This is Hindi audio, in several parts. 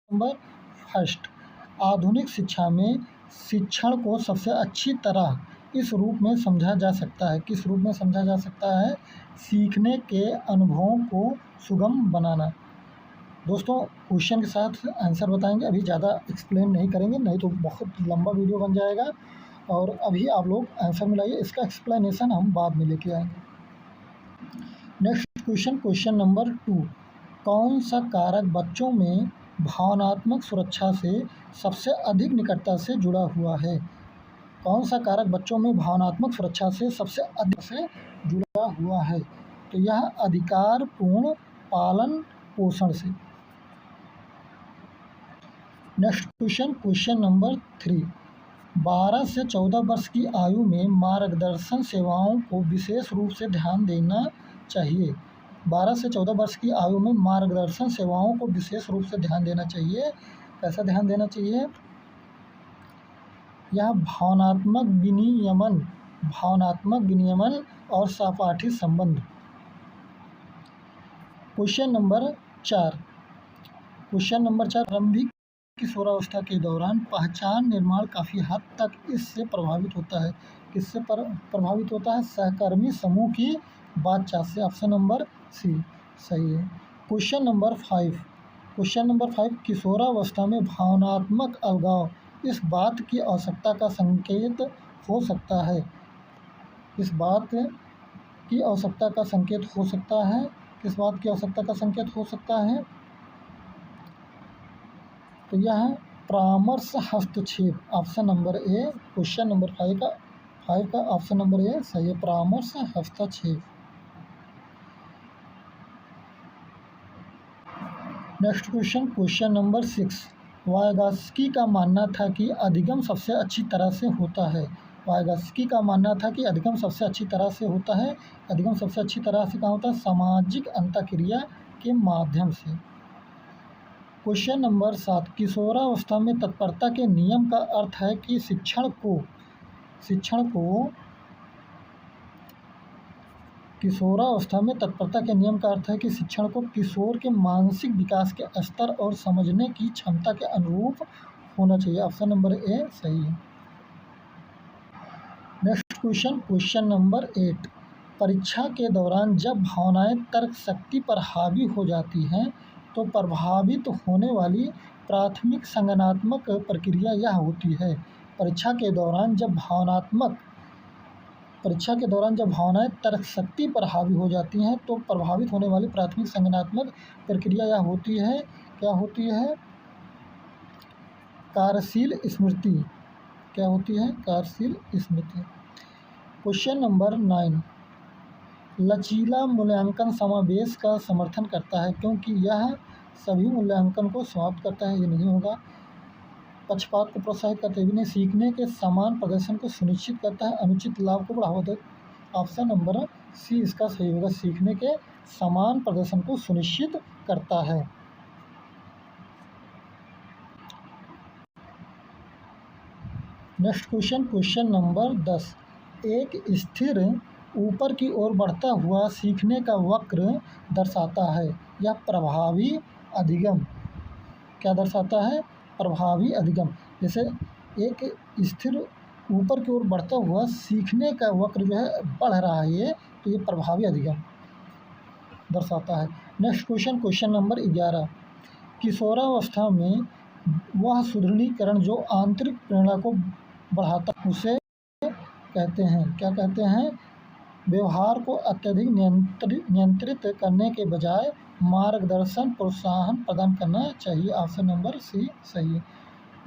नंबर फर्स्ट, आधुनिक शिक्षा में शिक्षण को सबसे अच्छी तरह इस रूप में समझा जा सकता है, किस रूप में समझा जा सकता है? सीखने के अनुभवों को सुगम बनाना। दोस्तों क्वेश्चन के साथ आंसर बताएंगे, अभी ज़्यादा एक्सप्लेन नहीं करेंगे, नहीं तो बहुत लंबा वीडियो बन जाएगा। और अभी आप लोग आंसर मिलाइए, इसका एक्सप्लेनेशन हम बाद में लेके आएंगे। नेक्स्ट क्वेश्चन, क्वेश्चन नंबर 2, कौन सा कारक बच्चों में भावनात्मक सुरक्षा से सबसे अधिक निकटता से जुड़ा हुआ है? कौन सा कारक बच्चों में भावनात्मक सुरक्षा से सबसे अधिक से जुड़ा हुआ है? तो यह अधिकार पूर्ण पालन पोषण से। नेक्स्ट क्वेश्चन, क्वेश्चन नंबर 3, 12 से 14 वर्ष की आयु में मार्गदर्शन सेवाओं को विशेष रूप से ध्यान देना चाहिए। 12 से 14 वर्ष की आयु में मार्गदर्शन सेवाओं को विशेष रूप से ध्यान देना चाहिए। कैसा ध्यान देना चाहिए? यह भावनात्मक विनियमन और सहपाठी संबंध। क्वेश्चन नंबर 4, प्रारंभिक किशोरावस्था के दौरान पहचान निर्माण काफ़ी हद तक इससे प्रभावित होता है। किससे प्रभावित होता है? सहकर्मी समूह की बातचीत से। ऑप्शन नंबर सी सही है। क्वेश्चन नंबर 5, किशोरावस्था में भावनात्मक अलगाव इस बात की आवश्यकता का संकेत हो सकता है। इस बात की आवश्यकता का संकेत हो सकता है। किस बात की आवश्यकता का संकेत हो सकता है? तो यह परामर्श हस्तक्षेप। Option number A, question number 5 का ऑप्शन नंबर ए सही है, परामर्श हस्तक्षेप। नेक्स्ट क्वेश्चन, क्वेश्चन नंबर 6, वायगॉत्स्की का मानना था कि अधिगम सबसे अच्छी तरह से होता है। वायगॉत्स्की का मानना था कि अधिगम सबसे अच्छी तरह से होता है। अधिगम सबसे अच्छी तरह से कहाँ होता है? सामाजिक अंतःक्रिया के माध्यम से। क्वेश्चन नंबर 7, किशोरावस्था में तत्परता के नियम का अर्थ है कि किशोरावस्था में तत्परता के नियम का अर्थ है कि शिक्षण को किशोर के मानसिक विकास के स्तर और समझने की क्षमता के अनुरूप होना चाहिए। ऑप्शन नंबर ए सही है। नेक्स्ट क्वेश्चन, क्वेश्चन नंबर 8, परीक्षा के दौरान जब भावनाएं तर्क शक्ति पर हावी हो जाती हैं तो प्रभावित होने वाली प्राथमिक संज्ञानात्मक प्रक्रिया यह होती है। परीक्षा के दौरान जब भावनाएं तर्क शक्ति पर हावी हो जाती हैं तो प्रभावित होने वाली प्राथमिक संज्ञानात्मक प्रक्रिया यह होती है। क्या होती है? कार्यशील स्मृति। क्या होती है? कार्यशील स्मृति। क्वेश्चन नंबर 9, लचीला मूल्यांकन समावेश का समर्थन करता है क्योंकि यह सभी मूल्यांकन को समाप्त करता है। ये नहीं होगा। पक्षपात को प्रोत्साहित करते भी नहीं। सीखने के समान प्रदर्शन को सुनिश्चित करता है। अनुचित लाभ को बढ़ावा देता। ऑप्शन नंबर सी इसका सही होगा। सीखने के समान प्रदर्शन को सुनिश्चित करता है। नेक्स्ट क्वेश्चन, क्वेश्चन नंबर 10, एक स्थिर ऊपर की ओर बढ़ता हुआ सीखने का वक्र दर्शाता है। यह प्रभावी अधिगम। क्या दर्शाता है? प्रभावी अधिगम। जैसे एक स्थिर ऊपर की ओर बढ़ता हुआ सीखने का वक्र जो है बढ़ रहा है, ये तो ये प्रभावी अधिगम दर्शाता है। नेक्स्ट क्वेश्चन, क्वेश्चन नंबर 11, किशोरावस्था में वह सुदृढ़ीकरण जो आंतरिक प्रेरणा को बढ़ाता उसे कहते हैं। क्या कहते हैं? व्यवहार को अत्यधिक नियंत्रित करने के बजाय मार्गदर्शन प्रोत्साहन प्रदान करना चाहिए। ऑप्शन नंबर सी सही है।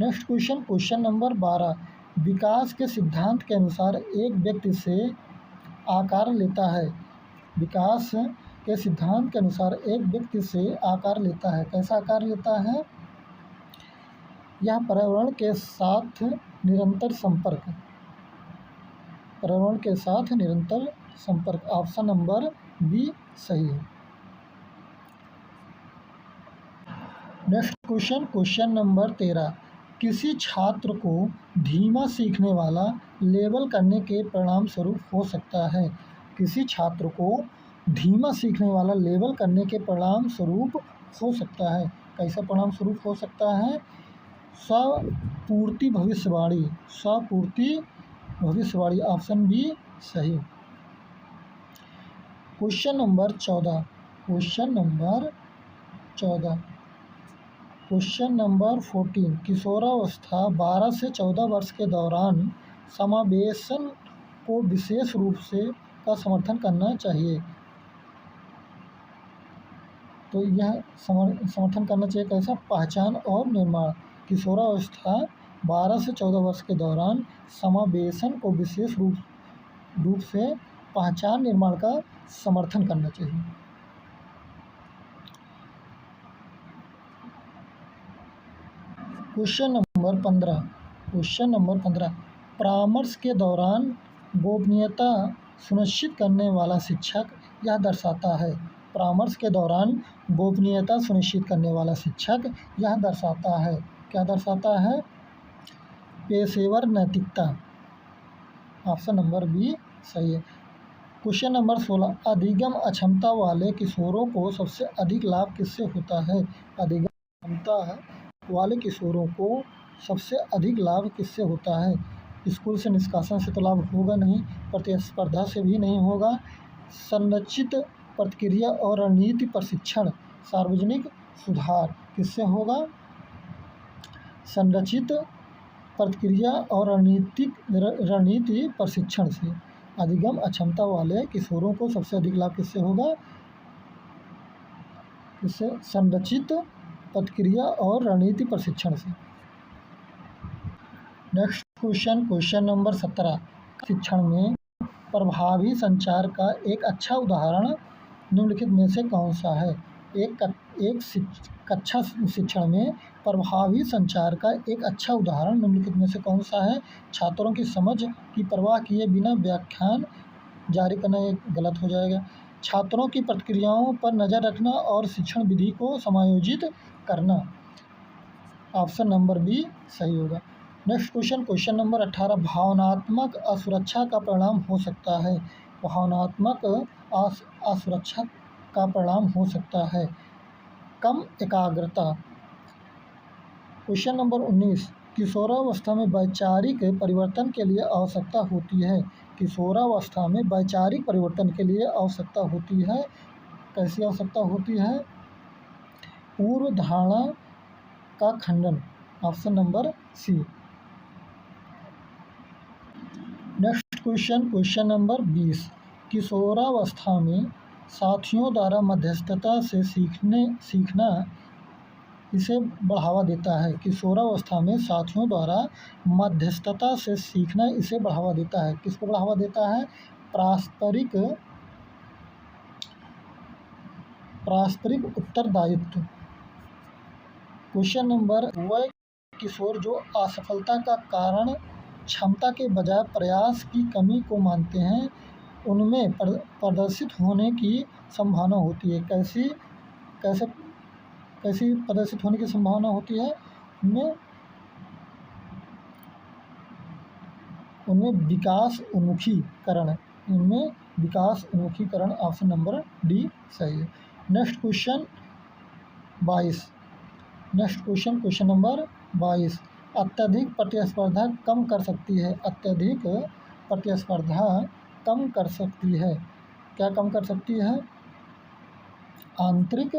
नेक्स्ट क्वेश्चन, क्वेश्चन नंबर 12, विकास के सिद्धांत के अनुसार एक व्यक्ति से आकार लेता है। विकास के सिद्धांत के अनुसार एक व्यक्ति से आकार लेता है। कैसा आकार लेता है? यह पर्यावरण के साथ निरंतर संपर्क। ऑप्शन नंबर बी सही है। नेक्स्ट क्वेश्चन, क्वेश्चन नंबर 13, किसी छात्र को धीमा सीखने वाला लेबल करने के परिणाम स्वरूप हो सकता है। किसी छात्र को धीमा सीखने वाला लेबल करने के परिणाम स्वरूप हो सकता है। कैसा परिणाम स्वरूप हो सकता है? स्वपूर्ति भविष्यवाणी, स्वपूर्ति भविष्यवाणी, ऑप्शन बी सही। Question number 14, question number 14, question number 14, किशोरावस्था 12 से 14 वर्ष के दौरान समावेशन को विशेष रूप से का समर्थन करना चाहिए। तो यह समर्थन करना चाहिए कैसा? पहचान और निर्माण। किशोरावस्था 12 से 14 वर्ष के दौरान समावेशन को विशेष रूप से पहचान निर्माण का समर्थन करना चाहिए। क्वेश्चन नंबर 15, क्वेश्चन नंबर 15, परामर्श के दौरान गोपनीयता सुनिश्चित करने वाला शिक्षक यह दर्शाता है। परामर्श के दौरान गोपनीयता सुनिश्चित करने वाला शिक्षक यह दर्शाता है, क्या दर्शाता है? पेशेवर नैतिकता, ऑप्शन नंबर बी सही है। क्वेश्चन नंबर 16, अधिगम अक्षमता वाले किशोरों को सबसे अधिक लाभ किससे होता है? अधिगम अक्षमता वाले किशोरों को सबसे अधिक लाभ किससे होता है? स्कूल से निष्कासन से तो लाभ होगा नहीं, प्रतिस्पर्धा से भी नहीं होगा, संरचित प्रतिक्रिया और रणनीति प्रशिक्षण, सार्वजनिक सुधार किससे होगा? संरचित प्रतिक्रिया और रणनीति प्रशिक्षण से। अधिगम अक्षमता वाले किशोरों को सबसे अधिक लाभ किससे होगा? इससे संरचित प्रतिक्रिया और रणनीति प्रशिक्षण से। नेक्स्ट क्वेश्चन, क्वेश्चन नंबर 17, शिक्षण में प्रभावी संचार का एक अच्छा उदाहरण निम्नलिखित में से कौन सा है? कक्षा शिक्षण में प्रभावी संचार का एक अच्छा उदाहरण निम्नलिखित में से कौन सा है? छात्रों की समझ की परवाह किए बिना व्याख्यान जारी करना, ये गलत हो जाएगा। छात्रों की प्रतिक्रियाओं पर नज़र रखना और शिक्षण विधि को समायोजित करना, ऑप्शन नंबर बी सही होगा। नेक्स्ट क्वेश्चन, क्वेश्चन नंबर 18, भावनात्मक असुरक्षा का परिणाम हो सकता है। भावनात्मक असुरक्षा का परिणाम हो सकता है कम एकाग्रता। क्वेश्चन नंबर 19, किशोरावस्था में वैचारिक परिवर्तन के लिए आवश्यकता होती है। किशोरावस्था में वैचारिक परिवर्तन के लिए आवश्यकता होती है, कैसी आवश्यकता होती है? पूर्व धारणा का खंडन, option number C. Next question, question number 20, किशोरावस्था में साथियों द्वारा मध्यस्थता से सीखना इसे बढ़ावा देता है। किशोरावस्था में साथियों द्वारा मध्यस्थता से सीखना इसे बढ़ावा देता है। किसको बढ़ावा देता है? पारस्परिक उत्तरदायित्व। क्वेश्चन नंबर, वह किशोर जो असफलता का कारण क्षमता के बजाय प्रयास की कमी को मानते हैं, उनमें प्रदर्शित होने की संभावना होती है। कैसी प्रदर्शित होने की संभावना होती है? उनमें विकास उन्मुखीकरण, ऑप्शन नंबर डी सही है। Next question 22, next question, question number 22, अत्यधिक प्रतिस्पर्धा कम कर सकती है। अत्यधिक प्रतिस्पर्धा कम कर सकती है, क्या कम कर सकती है? आंतरिक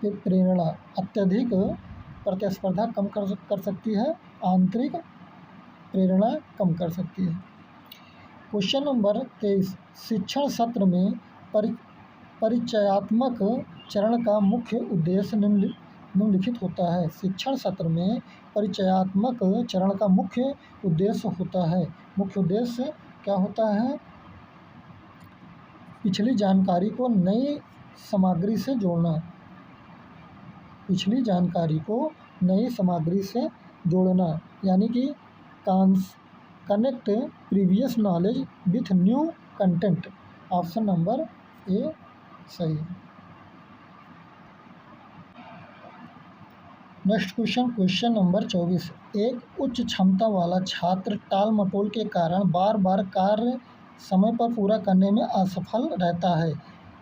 प्रेरणा। अत्यधिक प्रतिस्पर्धा कम कर सकती है, आंतरिक प्रेरणा कम कर सकती है। क्वेश्चन नंबर 23, शिक्षण सत्र में परिचयात्मक चरण का मुख्य उद्देश्य निम्नलिखित होता है। शिक्षण सत्र में परिचयात्मक चरण का मुख्य उद्देश्य होता है। मुख्य उद्देश्य क्या होता है? पिछली जानकारी को नई सामग्री से जोड़ना। पिछली जानकारी को नई सामग्री से जोड़ना, यानी कि connect previous knowledge with new content, option number A सही है। नेक्स्ट क्वेश्चन, क्वेश्चन नंबर 24, एक उच्च क्षमता वाला छात्र टाल मटोल के कारण बार बार कार्य समय पर पूरा करने में असफल रहता है।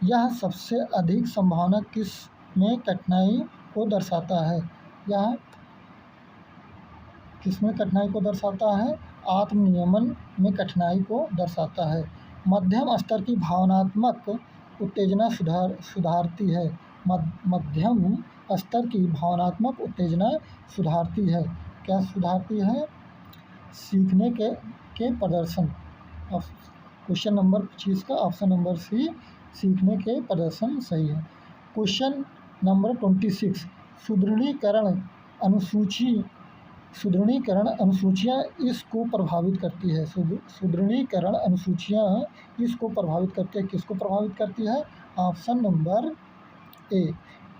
यह सबसे अधिक संभावना किस में कठिनाई को दर्शाता है। यह किसमें कठिनाई को दर्शाता है? आत्मनियमन में कठिनाई को दर्शाता है। मध्यम स्तर की भावनात्मक उत्तेजना सुधारती है। मध्यम स्तर की भावनात्मक उत्तेजना सुधारती है। क्या सुधारती है? सीखने के प्रदर्शन। क्वेश्चन नंबर 25 का ऑप्शन नंबर सी, सीखने के प्रदर्शन सही है। क्वेश्चन नंबर 26, सुदृढ़ीकरण अनुसूचियाँ इसको प्रभावित करती है। सुदृढ़ीकरण अनुसूचियाँ इसको प्रभावित करती है। किसको प्रभावित करती है? ऑप्शन नंबर ए,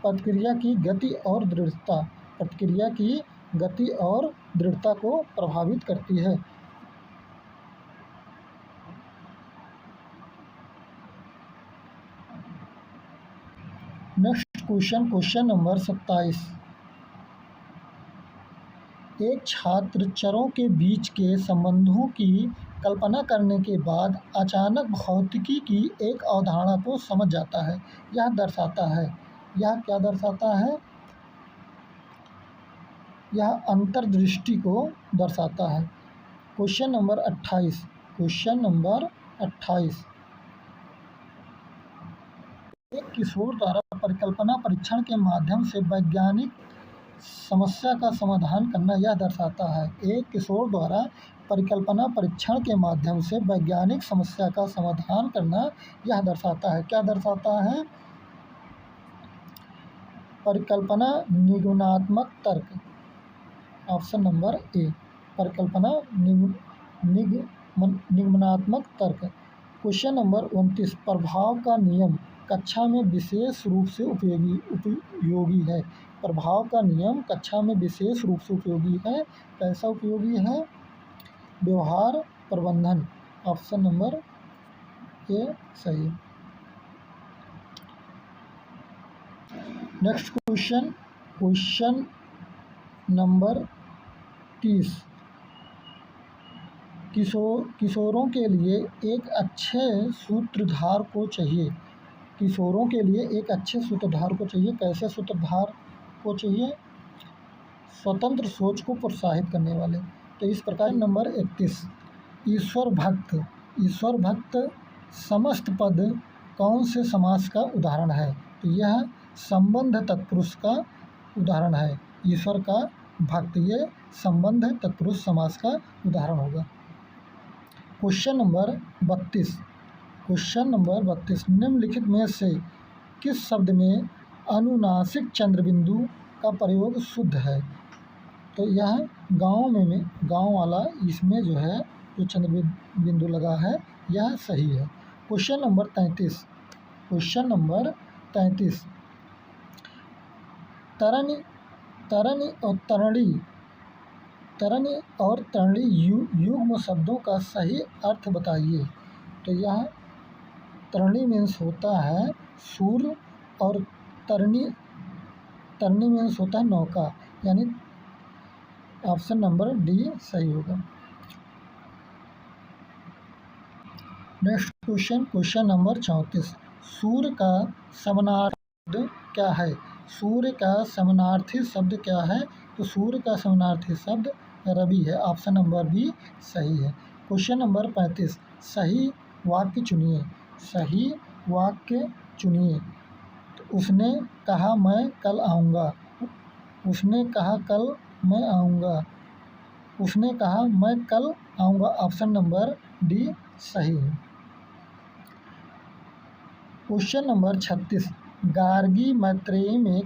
प्रतिक्रिया की गति और दृढ़ता। प्रतिक्रिया की गति और दृढ़ता को प्रभावित करती है। नेक्स्ट क्वेश्चन नंबर 27, एक छात्र चरों के बीच के संबंधों की कल्पना करने के बाद अचानक भौतिकी की एक अवधारणा को समझ जाता है। यह दर्शाता है, यह क्या दर्शाता है? यह अंतर्दृष्टि को दर्शाता है। क्वेश्चन नंबर 28, एक किशोर द्वारा परिकल्पना परीक्षण के माध्यम से वैज्ञानिक समस्या का समाधान करना यह दर्शाता है। एक किशोर द्वारा परिकल्पना परीक्षण के माध्यम से वैज्ञानिक समस्या का समाधान करना यह दर्शाता है। क्या दर्शाता है? परिकल्पना निगमनात्मक तर्क। ऑप्शन नंबर ए, परिकल्पना निगमनात्मक तर्क। क्वेश्चन नंबर 29, प्रभाव का नियम कक्षा में विशेष रूप से उपयोगी है। प्रभाव का नियम कक्षा में विशेष रूप से उपयोगी है। कैसा उपयोगी है? व्यवहार प्रबंधन। ऑप्शन नंबर ए सही। नेक्स्ट क्वेश्चन नंबर 30, किशोरों के लिए एक अच्छे सूत्रधार को चाहिए। किशोरों के लिए एक अच्छे सूत्रधार को चाहिए। कैसे सूत्रधार को चाहिए? स्वतंत्र सोच को प्रोत्साहित करने वाले। तो इस प्रकार नंबर 31, ईश्वर भक्त समस्त पद कौन से समास का उदाहरण है? तो यह संबंध तत्पुरुष का उदाहरण है। ईश्वर का भक्त, ये संबंध तत्पुरुष समास का उदाहरण होगा। क्वेश्चन नंबर 32, निम्नलिखित में से किस शब्द में अनुनासिक चंद्रबिंदु का प्रयोग शुद्ध है? तो यह गाँव वाला इसमें जो है जो चंद्रबिंदु लगा है यह सही है। क्वेश्चन नंबर 33, तरनी और तरणि युग्म शब्दों का सही अर्थ बताइए। तो यह तरणी मीन्स होता है सूर्य और तरनी मीन्स होता है नौका, यानी ऑप्शन नंबर डी सही होगा। नेक्स्ट क्वेश्चन नंबर 34, सूर्य का समानार्थी क्या है? सूर्य का समानार्थी शब्द क्या है? तो सूर्य का समानार्थी शब्द रवि है। ऑप्शन नंबर बी सही है। क्वेश्चन नंबर 35, सही वाक्य चुनिए। तो उसने कहा मैं कल आऊँगा। उसने कहा कल मैं आऊँगा। उसने कहा मैं कल आऊँगा। ऑप्शन नंबर डी सही है। क्वेश्चन नंबर 36, गार्गी मैत्रेयी में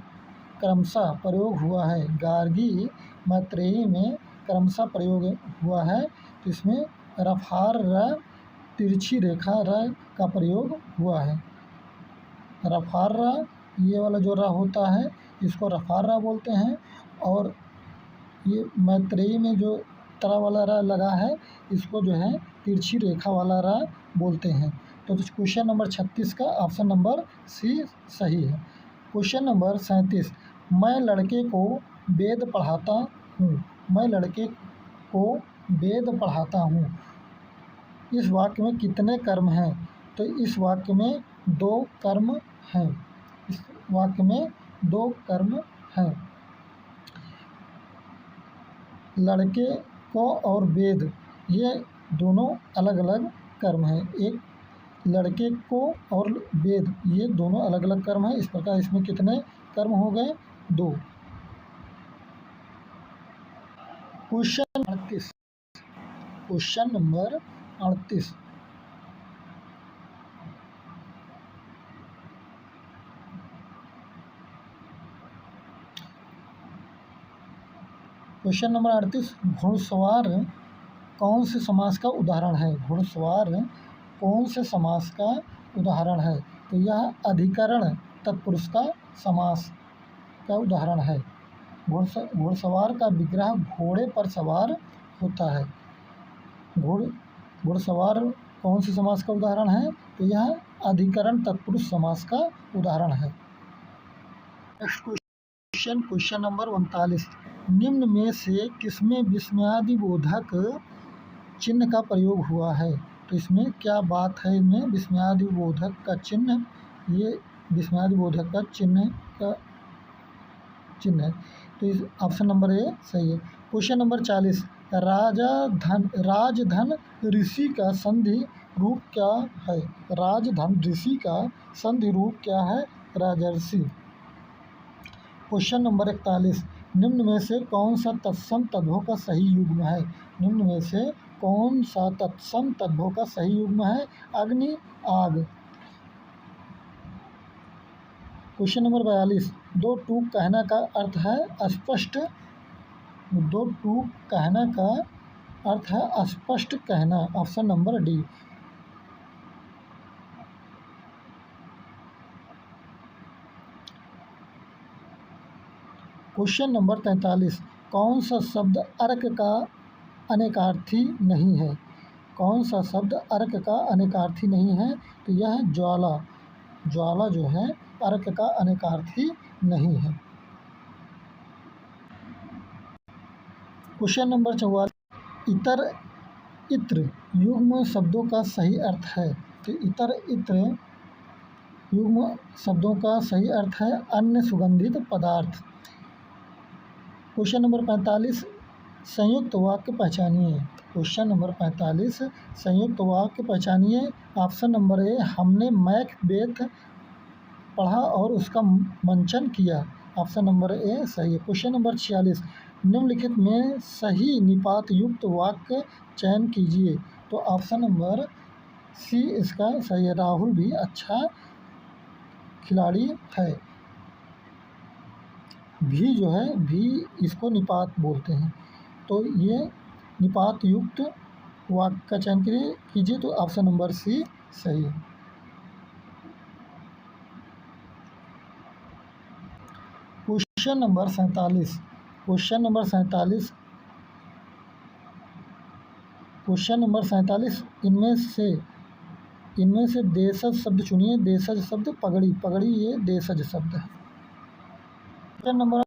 क्रमशः प्रयोग हुआ है। गार्गी मैत्रेयी में क्रमशः प्रयोग हुआ है। तो इसमें रफार र, तिरछी रेखा र का प्रयोग हुआ है। रफार र, ये वाला जो र होता है इसको रफार र बोलते हैं, और ये मैत्रेयी में जो तरा वाला र लगा है इसको जो है तिरछी रेखा वाला र बोलते हैं। तो क्वेश्चन नंबर 36 का ऑप्शन नंबर सी सही है। क्वेश्चन नंबर 37, मैं लड़के को वेद पढ़ाता हूँ। मैं लड़के को वेद पढ़ाता हूँ। इस वाक्य में कितने कर्म हैं? तो इस वाक्य में 2 कर्म हैं। इस वाक्य में 2 कर्म हैं। लड़के को और वेद, ये दोनों अलग अलग कर्म हैं। एक लड़के को और वेद, ये दोनों अलग अलग कर्म हैं। इस प्रकार इसमें कितने कर्म हो गए? 2। Question 38, question number 38। Question number 38, घुड़सवार कौन से समास का उदाहरण है? घुड़सवार कौन से समास का उदाहरण है? तो यह अधिकरण तत्पुरुष का समास का उदाहरण है। घुड़सवार का विग्रह घोड़े पर सवार होता है। घुड़सवार कौन से समास का उदाहरण है? तो यह अधिकरण तत्पुरुष समास का उदाहरण है। नेक्स्ट क्वेश्चन, क्वेश्चन नंबर 39, निम्न में से किसमें विस्मयादिबोधक चिन्ह का प्रयोग हुआ है? तो इसमें क्या बात है? इनमें विस्मयादिबोधक का चिन्ह, ये विस्मयादिबोधक का चिन्ह है। तो इस ऑप्शन नंबर ए सही है। क्वेश्चन नंबर 40, राजधन ऋषि का संधि रूप क्या है? राजधन ऋषि का संधि रूप क्या है? राजर्षि। क्वेश्चन नंबर 41, निम्न में से कौन सा तत्सम तद्भव का सही युग्म है? निम्न में से कौन सा तत्सम तद्भव का सही युग्म है? अग्नि, आग। क्वेश्चन नंबर 42, दो टूक कहना का अर्थ है अस्पष्ट। दो टूक कहना का अर्थ है अस्पष्ट कहना। Option number D. Question number 43, कौन सा शब्द अर्क का अनेकार्थी नहीं है? कौन सा शब्द अर्क का अनेकार्थी नहीं है? तो यह ज्वाला। ज्वाला जो है अर्क का अनेकार्थी नहीं है। क्वेश्चन नंबर 44, इतर इत्र युग्म शब्दों का सही अर्थ है? तो इतर इत्र युग्म शब्दों का सही अर्थ है अन्य सुगंधित पदार्थ। क्वेश्चन नंबर 45, संयुक्त वाक्य पहचानिए। क्वेश्चन नंबर 45, संयुक्त वाक्य पहचानिए। ऑप्शन नंबर ए, हमने मैकबेथ पढ़ा और उसका मंचन किया। ऑप्शन नंबर ए सही है। क्वेश्चन नंबर 46, निम्नलिखित में सही निपात युक्त वाक्य चयन कीजिए। तो ऑप्शन नंबर सी इसका सही है। राहुल भी अच्छा खिलाड़ी है। भी जो है, भी इसको निपात बोलते हैं। तो ये निपात युक्त वाक्य का चयन कीजिए। तो ऑप्शन नंबर सी सही है। Question number 47, question number 47, question number 47, इनमें से देशज शब्द चुनिए। देशज शब्द पगड़ी, पगड़ी ये देशज शब्द है। क्वेश्चन नंबर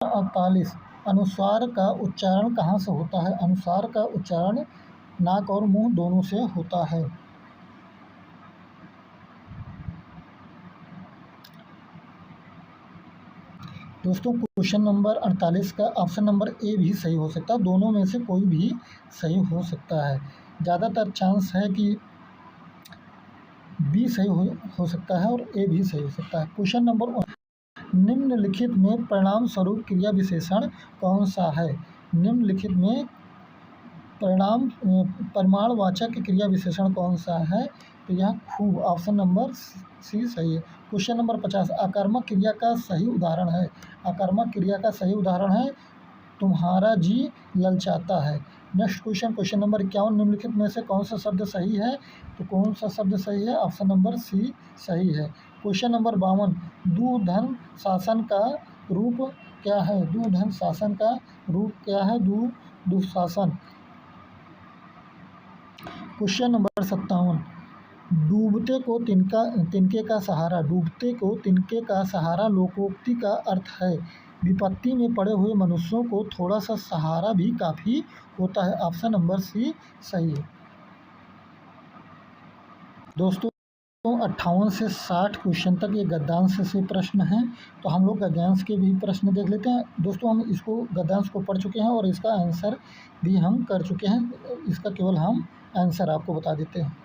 48, अनुस्वार का उच्चारण कहाँ से होता है? अनुस्वार का उच्चारण नाक और मुंह दोनों से होता है। दोस्तों, क्वेश्चन नंबर 48 का ऑप्शन नंबर ए भी सही हो सकता है। दोनों में से कोई भी सही हो सकता है। ज़्यादातर चांस है कि बी सही हो सकता है और ए भी सही हो सकता है। क्वेश्चन नंबर, निम्नलिखित में परिणाम स्वरूप क्रिया विशेषण कौन सा है? निम्नलिखित में परिमाणवाचक क्रिया विशेषण कौन सा है? तो यह खूब। ऑप्शन नंबर सी सही है। क्वेश्चन नंबर 50, आकर्मक क्रिया का सही उदाहरण है। आकर्मक क्रिया का सही उदाहरण है तुम्हारा जी ललचाता है। नेक्स्ट क्वेश्चन, क्वेश्चन नंबर 51, निम्नलिखित में से कौन सा शब्द सही है? तो कौन सा शब्द सही है? ऑप्शन नंबर सी सही है। क्वेश्चन नंबर 52, दुधन शासन का रूप क्या है? दुधन शासन का रूप क्या है? दुशासन। क्वेश्चन नंबर 57, डूबते को तिनके का सहारा। डूबते को तिनके का सहारा लोकोक्ति का अर्थ है विपत्ति में पड़े हुए मनुष्यों को थोड़ा सा सहारा भी काफ़ी होता है। ऑप्शन नंबर सी सही है। दोस्तों, तो 58 से 60 क्वेश्चन तक ये गद्यांश से प्रश्न हैं। तो हम लोग गद्यांश के भी प्रश्न देख लेते हैं। दोस्तों हम इसको गद्यांश को पढ़ चुके हैं और इसका आंसर भी हम कर चुके हैं। इसका केवल हम आंसर आपको बता देते हैं।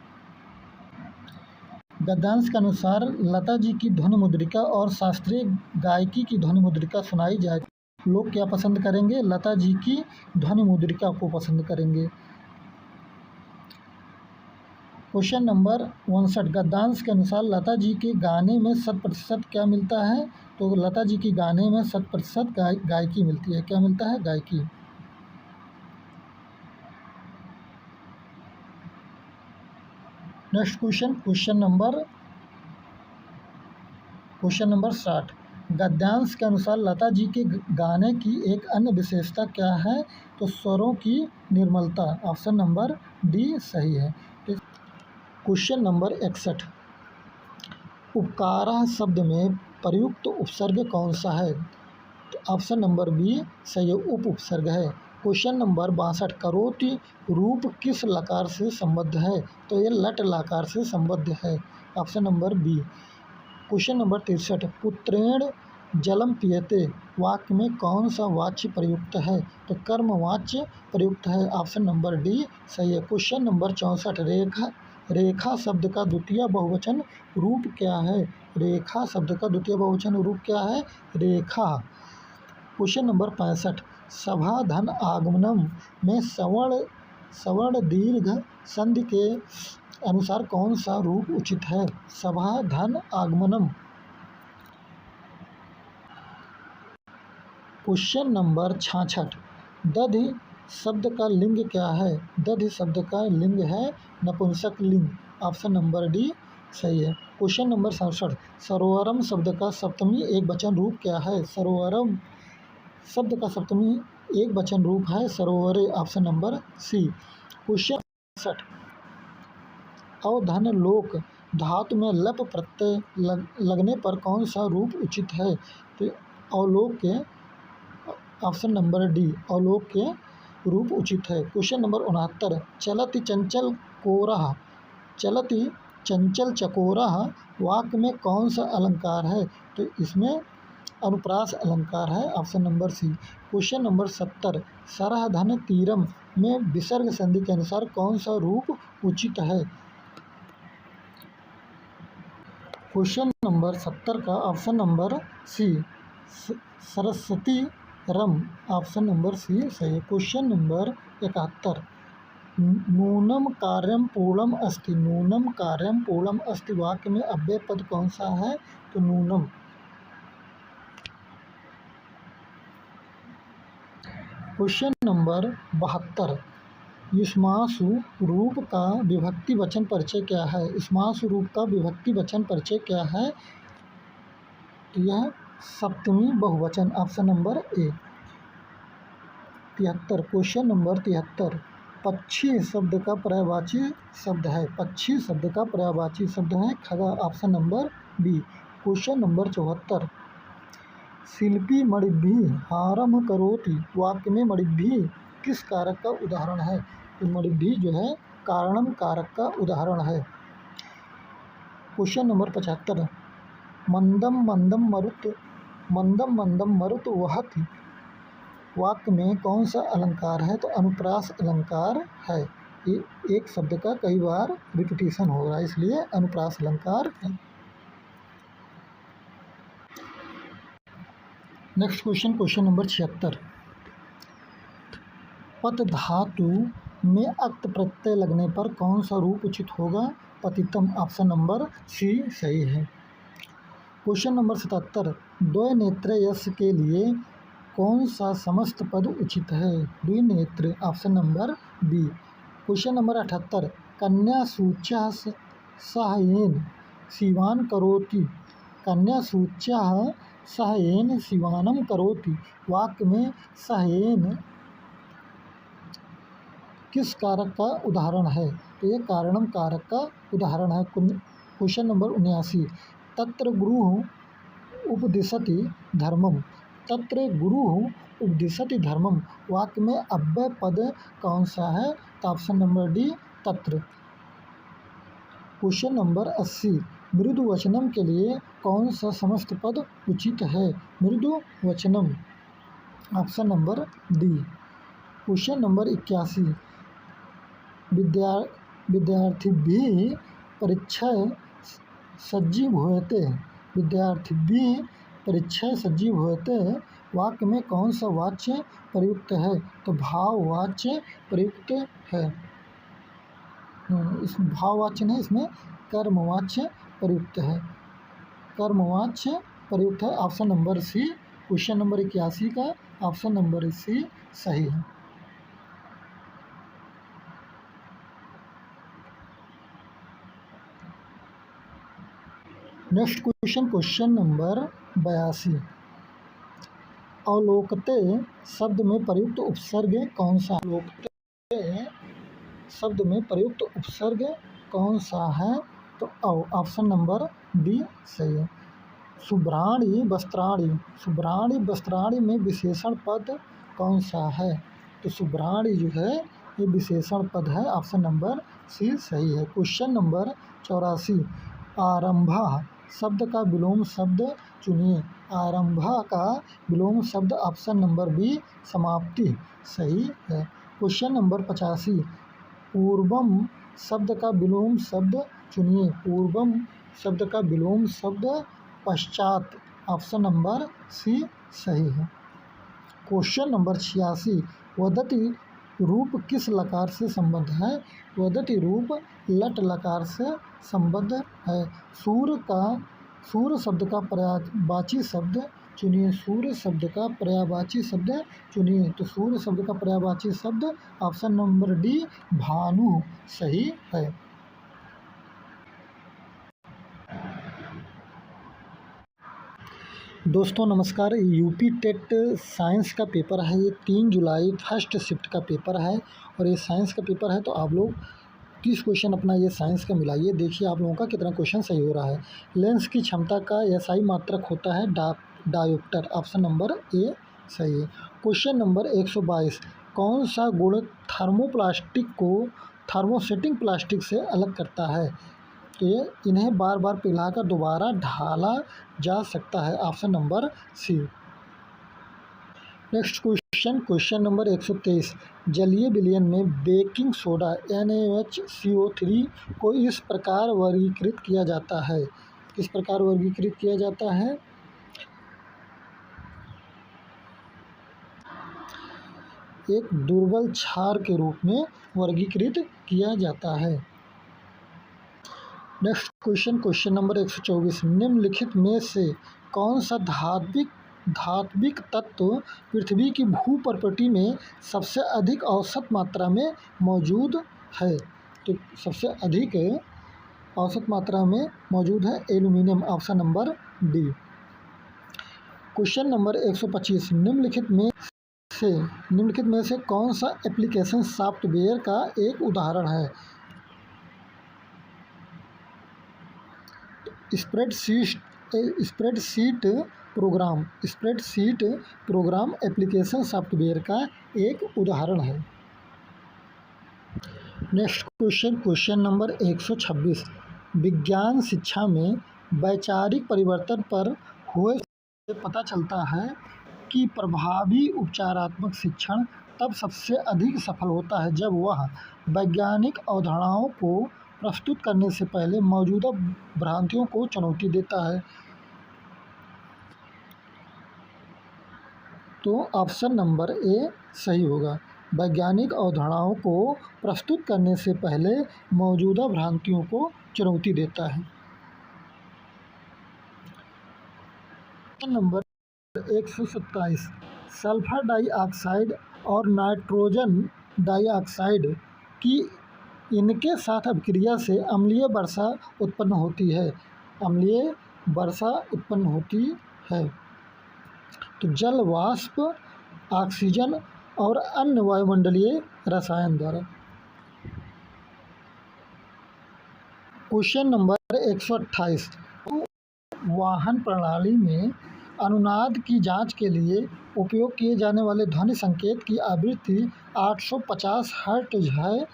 गद्यांश के अनुसार लता जी की ध्वनि मुद्रिका और शास्त्रीय गायकी की ध्वनि मुद्रिका सुनाई जाए, लोग क्या पसंद करेंगे? लता जी की ध्वनि मुद्रिका को पसंद करेंगे। क्वेश्चन नंबर 59, गद्यांश के अनुसार लता जी के गाने में 100% क्या मिलता है? तो लता जी की गाने में 100% गायकी मिलती है। क्या मिलता है? गायकी। नेक्स्ट क्वेश्चन नंबर 60, गद्यांश के अनुसार लता जी के गाने की एक अन्य विशेषता क्या है? तो स्वरों की निर्मलता। ऑप्शन नंबर डी सही है। क्वेश्चन नंबर 61, उपकारः शब्द में प्रयुक्त उपसर्ग कौन सा है? तो ऑप्शन नंबर बी सही है, उपसर्ग है। क्वेश्चन नंबर 62, करोति रूप किस लकार से संबद्ध है? तो ये लट लकार से संबद्ध है। Option number B. Question number 63, पुत्रेण जलम पियते वाक्य में कौन सा वाच्य प्रयुक्त है? तो कर्म वाच्य प्रयुक्त है। ऑप्शन नंबर डी सही है। क्वेश्चन नंबर 64, रेखा शब्द का द्वितीय बहुवचन रूप क्या है? रेखा शब्द का द्वितीय बहुवचन रूप क्या है? रेखा। क्वेश्चन नंबर 65, सभा धन आगमनम में सवर्ण दीर्घ संधि के अनुसार कौन सा रूप उचित है? सभा धन आगमनम। क्वेश्चन नंबर 66, दधि शब्द का लिंग क्या है? दधि शब्द का लिंग है नपुंसक लिंग। ऑप्शन नंबर डी सही है। क्वेश्चन नंबर 67, सरोवरम शब्द का सप्तमी एक वचन रूप क्या है? सरोवरम शब्द का सप्तमी एक वचन रूप है सरोवरे। Option number C. क्वेश्चन 67, अवधन लोक धातु में लप प्रत्यय लगने पर कौन सा रूप उचित है? तो अवलोक के ऑप्शन नंबर डी अवलोक के रूप उचित है। क्वेश्चन नंबर 69, चलति चंचल कोरह चलति चंचल चकोरह वाक्य में कौन सा अलंकार है? तो इसमें अनुप्रास अलंकार है। Option number C. Question number 70, सरह धन तीरम में विसर्ग संधि के अनुसार कौन सा रूप उचित है? क्वेश्चन नंबर 70 का ऑप्शन नंबर सी सरस्वती रम। ऑप्शन नंबर सी सही है। क्वेश्चन नंबर 71, नूनम कार्यम पूर्णम अस्ति। नूनम कार्यम पूर्णम अस्ति वाक्य में अव्यय पद कौन सा है? तो नूनम। क्वेश्चन नंबर 72, युष्मासु रूप का विभक्ति वचन परिचय क्या है? युष्मासु रूप का विभक्ति वचन परिचय क्या है? यह सप्तमी बहुवचन। Option number A. 73, question number 73, पक्षी शब्द का पर्यायवाची शब्द है। पक्षी शब्द का पर्यायवाची शब्द है खगा। Option number B. Question number 74, शिल्पी मणिभिः हारम करोति वाक्य में मणिभिः किस कारक का उदाहरण है? तो मणिभिः जो है कारणम कारक का उदाहरण है। क्वेश्चन नंबर 75, मंदम मंदम मरुत वहति वाक्य में कौन सा अलंकार है? तो अनुप्रास अलंकार है। ये एक शब्द का कई बार रिपीटिशन हो रहा है इसलिए अनुप्रास अलंकार है। नेक्स्ट क्वेश्चन नंबर 76, पत धातु में अक्त प्रत्यय लगने पर कौन सा रूप उचित होगा? पतितम। ऑप्शन नंबर सी सही है। क्वेश्चन नंबर 77, द्वैनेत्र यश के लिए कौन सा समस्त पद उचित है? द्विनेत्र। Option number B. Question number 78, कन्या सूच्या सह सीवान करोति। कन्या सूच्या सह सीवानम करोति वाक्य में सहेन किस कारक का उदाहरण है? तो ये कारणम कारक का उदाहरण है। क्वेश्चन नंबर 79, तत्र गुरुः उपदिशति धर्मम। तत्र गुरुः उपदिशति धर्मम वाक्य में अव्यय पद कौन सा है? तो ऑप्शन नंबर डी तत्र। क्वेश्चन नंबर 80, मृदुवचनम के लिए कौन सा समस्त पद उचित है? मृदुवचनम, option number D. Question number 81, विद्यार्थिभिः परीक्षाय सज्जीभूयते। विद्यार्थिभिः परीक्षाय सज्जीभूयते वाक्य में कौन सा वाच्य प्रयुक्त है? तो भाववाच्य प्रयुक्त है। इस भाववाच्य नहीं, इसमें कर्मवाच्य प्रयुक्त है। कर्मवाच्य प्रयुक्त है, option number C. Question number 81 का ऑप्शन नंबर सी सही है। नेक्स्ट क्वेश्चन, क्वेश्चन नंबर 82, अवलोकते शब्द में प्रयुक्त उपसर्ग कौन सा? अवलोकते शब्द में प्रयुक्त उपसर्ग कौन सा है? तो ऑप्शन नंबर बी सही है। शुभ्राणि वस्त्राणि, शुभ्राणि वस्त्राणि में विशेषण पद कौन सा है? तो शुभ्राणि जो है ये विशेषण पद है, ऑप्शन नंबर सी सही है। क्वेश्चन नंबर 84, आरंभः शब्द का विलोम शब्द चुनिए। आरंभः का विलोम शब्द ऑप्शन नंबर बी समाप्ति सही है। क्वेश्चन नंबर 85, पूर्वम शब्द का विलोम शब्द चुनिए। पूर्वम शब्द का विलोम शब्द पश्चात, ऑप्शन नंबर सी सही है। क्वेश्चन नंबर 86, वदति रूप किस लकार से संबद्ध है? वदति रूप लट लकार से संबद्ध है। सूर शब्द का पर्यायवाची शब्द चुनिए। सूर्य शब्द का पर्यायवाची शब्द चुनिए। तो सूर्य शब्द का पर्यायवाची शब्द ऑप्शन नंबर डी भानु सही है। दोस्तों नमस्कार, यूपी टेट साइंस का पेपर है, ये 3 जुलाई फर्स्ट शिफ्ट का पेपर है और ये साइंस का पेपर है। तो आप लोग 30 क्वेश्चन अपना ये साइंस का मिलाइए, देखिए आप लोगों का कितना क्वेश्चन सही हो रहा है। लेंस की क्षमता का एसआई मात्रक होता है डायोप्टर, ऑप्शन नंबर ए सही है। क्वेश्चन नंबर 122, कौन सा गुण थर्मोप्लास्टिक को थर्मोसेटिंग प्लास्टिक से अलग करता है? तो ये इन्हें बार बार पिघलाकर दोबारा ढाला जा सकता है, option number C. Next question, question number 123, जलीय विलयन में बेकिंग सोडा NaHCO3 को इस प्रकार वर्गीकृत किया जाता है। किस प्रकार वर्गीकृत किया जाता है? एक दुर्बल क्षार के रूप में वर्गीकृत किया जाता है। नेक्स्ट क्वेश्चन, क्वेश्चन नंबर 124, निम्नलिखित में से कौन सा धात्विक तत्व पृथ्वी की भूप्रकृति में सबसे अधिक औसत मात्रा में मौजूद है? तो सबसे अधिक औसत मात्रा में मौजूद है aluminium, option number D. Question number 125, निम्नलिखित में से कौन सा एप्लीकेशन सॉफ्टवेयर का एक उदाहरण है? स्प्रेडशीट प्रोग्राम एप्लीकेशन सॉफ्टवेयर का एक उदाहरण है। नेक्स्ट क्वेश्चन, क्वेश्चन नंबर 126, विज्ञान शिक्षा में वैचारिक परिवर्तन पर हुए से पता चलता है कि प्रभावी उपचारात्मक शिक्षण तब सबसे अधिक सफल होता है जब वह वैज्ञानिक अवधारणाओं को प्रस्तुत करने से पहले मौजूदा भ्रांतियों को चुनौती देता है। तो ऑप्शन नंबर ए सही होगा, वैज्ञानिक अवधारणाओं को प्रस्तुत करने से पहले मौजूदा भ्रांतियों को चुनौती देता है। नंबर 127, सल्फर डाइऑक्साइड और नाइट्रोजन डाइऑक्साइड की इनके साथ अभिक्रिया से अम्लीय वर्षा उत्पन्न होती है। अम्लीय वर्षा उत्पन्न होती है। तो जल वाष्प, ऑक्सीजन और अन्य वायुमंडलीय रसायन द्वारा। क्वेश्चन नंबर 128, वाहन प्रणाली में अनुनाद की जांच के लिए उपयोग किए जाने वाले ध्वनि संकेत की आवृत्ति 850 हर्ट्ज है।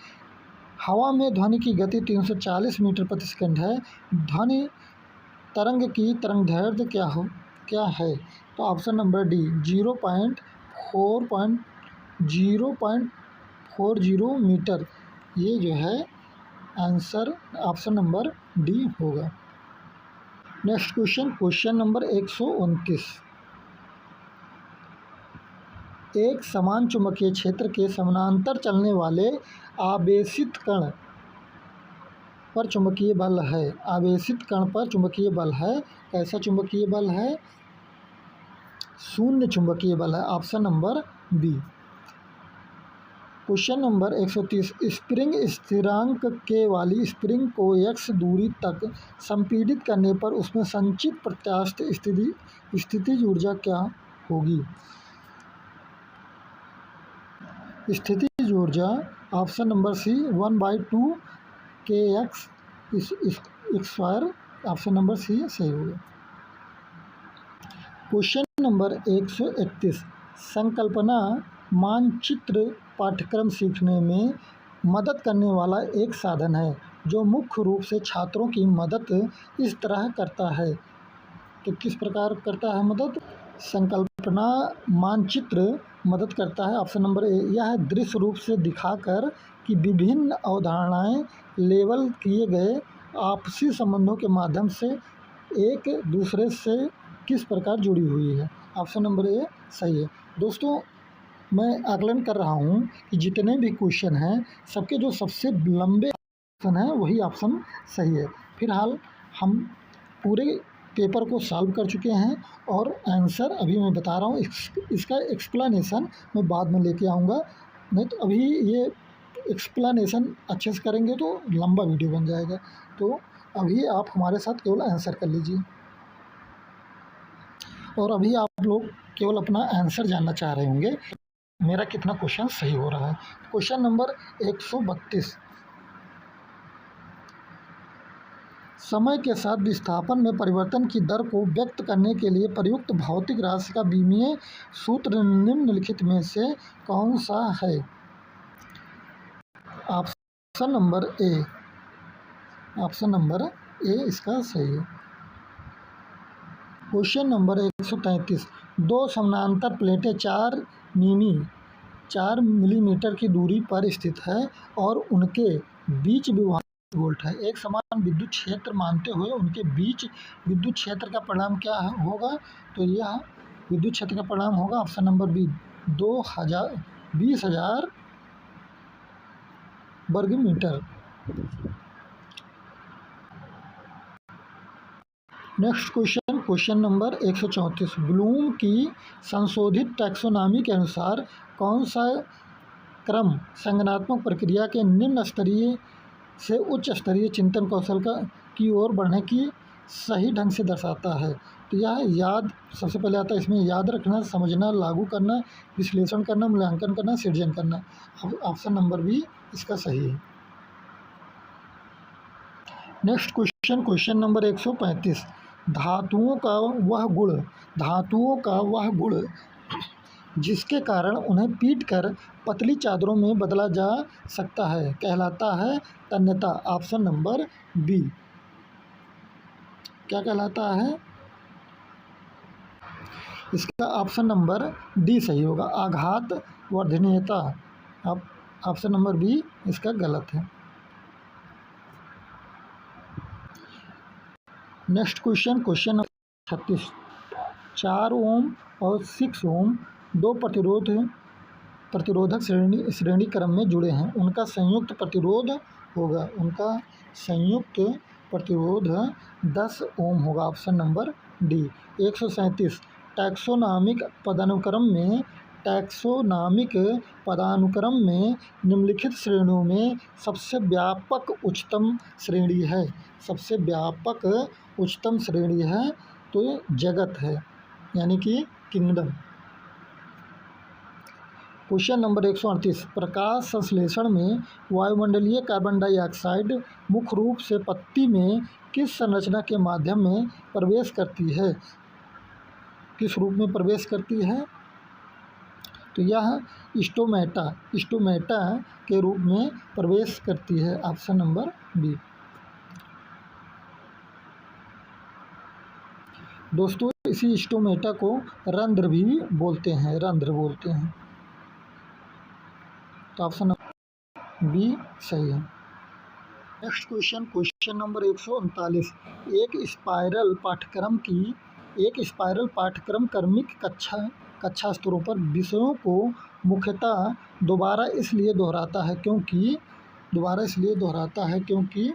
हवा में ध्वनि की गति 340 मीटर प्रति सेकंड है। ध्वनि तरंग की तरंगदैर्घ्य क्या है? तो ऑप्शन नंबर डी 0.40 मीटर, ये जो है आंसर ऑप्शन नंबर डी होगा। Next question number 129। एक समान चुंबकीय क्षेत्र के समानांतर चलने वाले आवेशित कण पर चुंबकीय बल है। आवेशित कण पर चुंबकीय बल है। कैसा चुंबकीय बल है? शून्य चुंबकीय बल है। Option number B. Question number 130। Spring स्थिरांक के वाली स्प्रिंग को x दूरी तक संपीड़ित करने पर उसमें संचित प्रत्यास्थ स्थितिज ऊर्जा क्या होगी? स्थितिज ऊर्जा option number C 1/2 kx square. Option number C सही होगा। Question number 131। संकल्पना मानचित्र पाठ्यक्रम सीखने में मदद करने वाला एक साधन है जो मुख्य रूप से छात्रों की मदद इस तरह करता है। तो किस प्रकार करता है मदद? संकल्पना मानचित्र मदद करता है। Option number A. यह दृश्य रूप से दिखाकर कि विभिन्न अवधारणाएं लेबल किए गए आपसी संबंधों के माध्यम से एक दूसरे से किस प्रकार जुड़ी हुई है। ऑप्शन नंबर ए सही है। दोस्तों, मैं आकलन कर रहा हूँ कि जितने भी क्वेश्चन हैं सबके जो सबसे लंबे ऑप्शन हैं वही ऑप्शन सही है। फिलहाल हम पूरे पेपर को सॉल्व कर चुके हैं और आंसर अभी मैं बता रहा हूँ। इसका एक्सप्लेनेशन मैं बाद में लेके आऊँगा, नहीं तो अभी ये एक्सप्लेनेशन अच्छे से करेंगे तो लंबा वीडियो बन जाएगा। तो अभी आप हमारे साथ केवल आंसर कर लीजिए और अभी आप लोग केवल अपना आंसर जानना चाह रहे होंगे मेरा कितना क्वेश्चन सही हो रहा है। Question number 132। समय के साथ विस्थापन में परिवर्तन की दर को व्यक्त करने के लिए प्रयुक्त भौतिक राशि का बीमीय सूत्र निम्नलिखित में से कौन सा है? Option number A. Option number A इसका सही है। Question number 133। दो समानांतर प्लेटें 4 मिलीमीटर की दूरी पर स्थित है और उनके बीच विभाजन वोल्ट है। एक समान विद्युत क्षेत्र मानते हुए उनके बीच विद्युत क्षेत्र का परिमाण क्या होगा? तो यह विद्युत क्षेत्र का परिमाण होगा ऑप्शन नंबर बी 20,000 वर्ग metre. Next question number 134। Bloom की संशोधित टैक्सोनॉमी के अनुसार कौन सा क्रम संज्ञानात्मक प्रक्रिया के निम्न स्तरीय से उच्च स्तरीय चिंतन कौशल की ओर बढ़ने की सही ढंग से दर्शाता है? तो यह सबसे पहले आता है इसमें याद रखना, समझना, लागू करना, विश्लेषण करना, मूल्यांकन करना, सृजन करना। ऑप्शन नंबर बी इसका सही है। Next question number 135। धातुओं का वह गुण जिसके कारण उन्हें पीटकर पतली चादरों में बदला जा सकता है कहलाता है तन्यता। Option number B. क्या कहलाता है? इसका ऑप्शन नंबर डी सही होगा, आघात वर्धनीयता। ऑप्शन नंबर बी इसका गलत है। Next question number 36। 4 ओम और 6 ओम दो प्रतिरोधक श्रेणी क्रम में जुड़े हैं। उनका संयुक्त प्रतिरोध होगा 10 ओम होगा। Option number D. 137। टैक्सोनॉमिक पदानुक्रम में निम्नलिखित श्रेणियों में सबसे व्यापक उच्चतम श्रेणी है। सबसे व्यापक उच्चतम श्रेणी है तो ये जगत है, यानी कि किंगडम। Question number 138। प्रकाश संश्लेषण में वायुमंडलीय कार्बन डाइऑक्साइड मुख्य रूप से पत्ती में किस संरचना के माध्यम में प्रवेश करती है? किस रूप में प्रवेश करती है? तो यह स्टोमेटा के रूप में प्रवेश करती है। Option number B. दोस्तों इसी स्टोमेटा को रंध्र भी बोलते हैं, तो ऑप्शन नंबर बी सही है। Next question number 139। एक स्पाइरल पाठ्यक्रम क्रमिक कक्षा स्तरों पर विषयों को मुख्यतः दोबारा इसलिए दोहराता है क्योंकि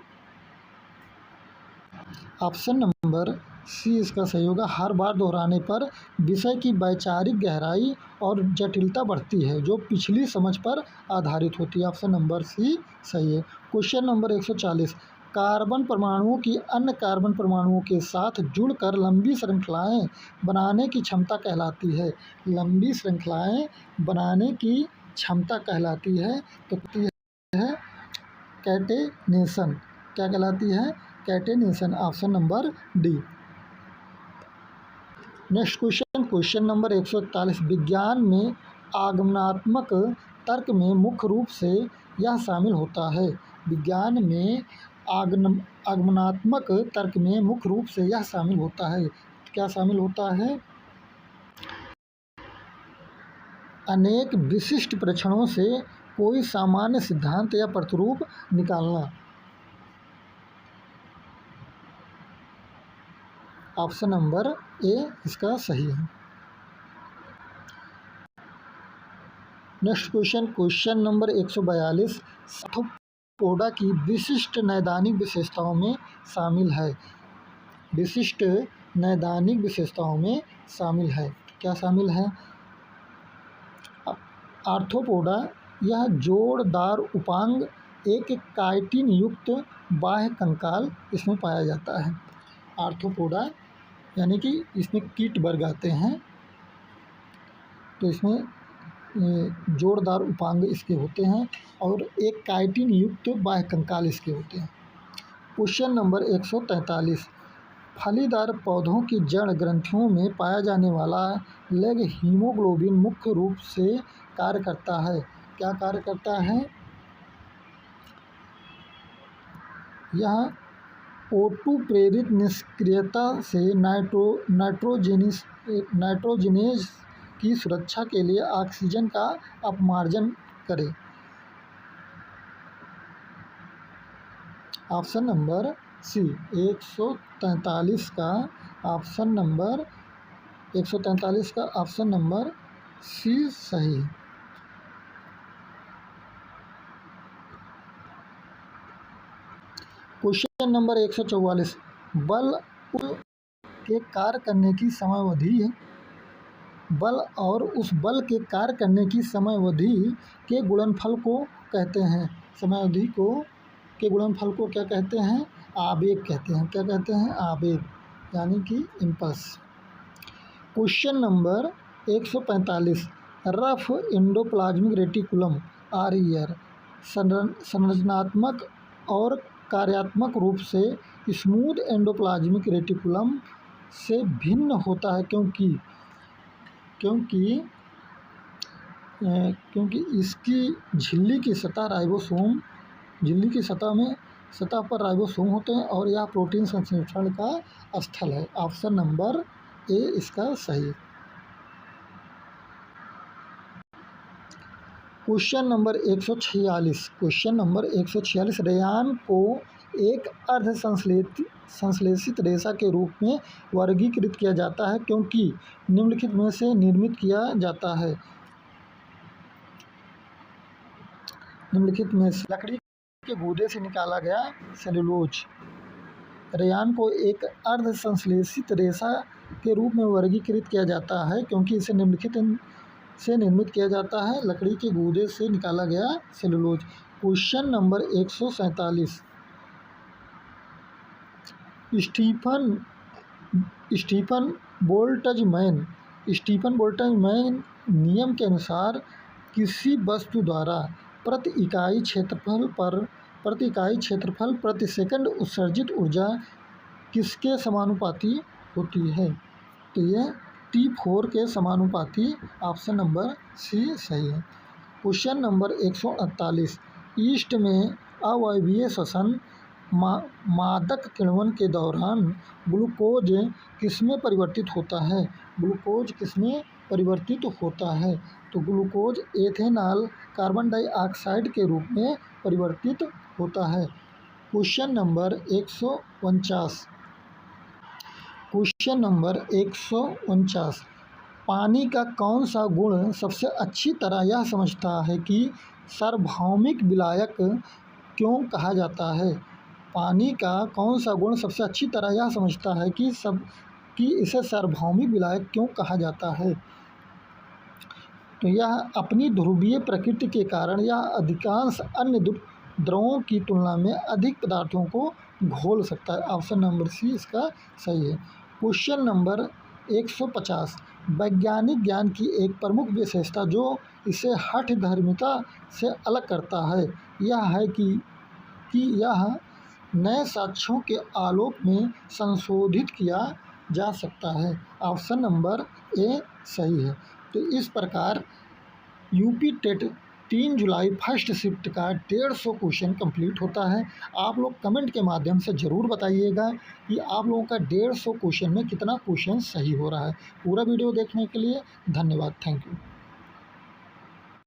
ऑप्शन नंबर सी इसका सही होगा। हर बार दोहराने पर विषय की वैचारिक गहराई और जटिलता बढ़ती है जो पिछली समझ पर आधारित होती है। ऑप्शन नंबर सी सही है। Question number 140। कार्बन परमाणुओं की अन्य कार्बन परमाणुओं के साथ जुड़कर लंबी श्रृंखलाएं बनाने की क्षमता कहलाती है। तो है कैटेनेशन। क्या कहलाती है? Catenation. Option number D. Next question number 141। विज्ञान में आगमनात्मक तर्क में मुख्य रूप से यह शामिल होता है। आगमनात्मक तर्क में मुख्य रूप से यह शामिल होता है। क्या शामिल होता है? अनेक विशिष्ट परीक्षणों से कोई सामान्य सिद्धांत या प्रतिरूप निकालना। ऑप्शन नंबर ए इसका सही है। Next question number 142। आर्थ्रोपोडा की विशिष्ट नैदानिक विशेषताओं में शामिल है। क्या शामिल है? आर्थ्रोपोडा यह जोड़दार उपांग एक काइटिन युक्त बाह्य कंकाल इसमें पाया जाता है। आर्थ्रोपोडा यानी कि इसमें कीट वर्ग आते हैं, तो इसमें जोड़दार उपांग इसके होते हैं और एक काइटिन युक्त बाह्य कंकाल इसके होते हैं। Question number 143। फलीदार पौधों की जड़ ग्रंथियों में पाया जाने वाला लेग हीमोग्लोबिन मुख्य रूप से कार्य करता है। क्या कार्य करता है? यह O2 प्रेरित निष्क्रियता से नाइट्रोजनेज की सुरक्षा के लिए ऑक्सीजन का अपमार्जन करे। ऑप्शन नंबर सी 143 का ऑप्शन नंबर सी सही है। Question number 144। बल के कार्य करने की समयावधि और उस बल के कार्य करने की समयावधि के गुणनफल को कहते हैं। के गुणनफल को क्या कहते हैं? आवेग कहते हैं। क्या कहते हैं? आवेग यानी कि impulse. Question number 145। Rough endoplasmic reticulum RER संरचनात्मक और कार्यात्मक रूप से स्मूथ एंडोप्लाज्मिक रेटिकुलम से भिन्न होता है क्योंकि इसकी झिल्ली की सतह पर राइबोसोम होते हैं और यह प्रोटीन संश्लेषण का स्थल है। ऑप्शन नंबर ए इसका सही। Question number 146। रेयान को एक अर्ध संश्लेषित रेशा के रूप में वर्गीकृत किया जाता है क्योंकि निम्नलिखित में से निर्मित किया जाता है। निम्नलिखित में से लकड़ी के गूदे से निकाला गया सेलुलोज। रेयान को एक अर्ध संश्लेषित रेशा के रूप में वर्गीकृत किया जाता है क्योंकि इसे निम्नलिखित से निर्मित किया जाता है लकड़ी के गूदे से निकाला गया cellulose. Question number 147। Stefan Boltzmann नियम के अनुसार किसी वस्तु द्वारा प्रति इकाई क्षेत्रफल प्रति सेकंड उत्सर्जित ऊर्जा किसके समानुपाती होती है? तो यह T T4 के समानुपाती। ऑप्शन नंबर सी सही है। क्वेश्चन नंबर 148, ईस्ट में अवायवीय श्वसन मादक किण्वन के दौरान ग्लूकोज किसमें परिवर्तित होता है? ग्लूकोज किसमें परिवर्तित होता है? तो ग्लूकोज एथेनॉल कार्बन डाइऑक्साइड के रूप में परिवर्तित होता है। क्वेश्चन नंबर 149, क्वेश्चन नंबर 149, पानी का कौन सा गुण सबसे अच्छी तरह यह समझता है कि सार्वभौमिक विलायक क्यों कहा जाता है? पानी का कौन सा गुण सबसे अच्छी तरह यह समझता है कि इसे सार्वभौमिक विलायक क्यों कहा जाता है? तो यह अपनी ध्रुवीय प्रकृति के कारण यह अधिकांश अन्य द्रवों की तुलना में अधिक पदार्थों को घोल सकता है। ऑप्शन नंबर सी इसका सही है। क्वेश्चन नंबर 150, वैज्ञानिक ज्ञान की एक प्रमुख विशेषता जो इसे हठधर्मिता से अलग करता है यह है कि यह नए साक्ष्यों के आलोक में संशोधित किया जा सकता है। ऑप्शन नंबर ए सही है। तो इस प्रकार यूपी टेट 3 जुलाई फर्स्ट शिफ्ट का 150 क्वेश्चन कंप्लीट होता है। आप लोग कमेंट के माध्यम से ज़रूर बताइएगा कि आप लोगों का 150 क्वेश्चन में कितना क्वेश्चन सही हो रहा है। पूरा वीडियो देखने के लिए धन्यवाद। Thank you.